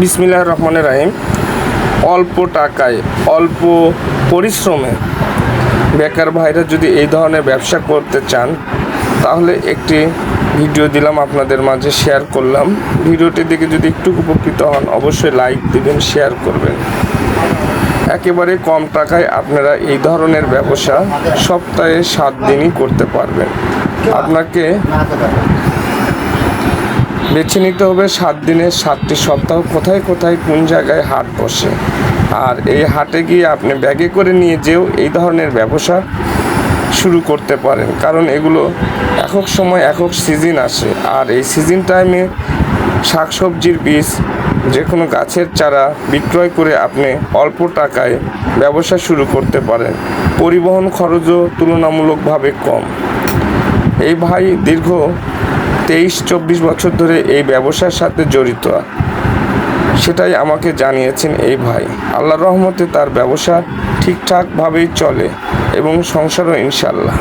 বিসমিল্লাহির রহমানির রহিম। অল্প টাকায় অল্প পরিশ্রমে বেকার ভাইরা যদি এই ধরনের ব্যবসা করতে চান তাহলে একটি ভিডিও দিলাম, আপনাদের মাঝে শেয়ার করলাম। ভিডিওটি দেখে যদি একটু উপকৃত হন অবশ্যই লাইক দিবেন, শেয়ার করবেন। একেবারে কম টাকায় আপনারা এই ধরনের ব্যবসা সপ্তাহে 7 দিনই করতে পারবেন। আপনাকে বেছে নিতে হবে 7 দিনের 7টি সপ্তাহ কোথায় কোথায় কোন জায়গায় হাট বসে, আর এই হাটে গিয়ে আপনি ব্যাগে করে নিয়ে যেও এই ধরনের ব্যবসা শুরু করতে পারেন। কারণ এগুলো একক সময় একক সিজন আসে, আর এই সিজন টাইমে শাকসবজির বীজ যে কোনো গাছের চারা বিক্রয় করে আপনি অল্প টাকায় ব্যবসা শুরু করতে পারেন। পরিবহন খরচও তুলনামূলকভাবে কম। এই ভাই দীর্ঘ 23-24 বছর ধরে এই ব্যবসার সাথে জড়িত, সেটাই আমাকে জানিয়েছেন এই ভাই। আল্লাহর রহমতে তার ব্যবসা ঠিকঠাকভাবেই চলে এবং সংসারও ইনশাল্লাহ।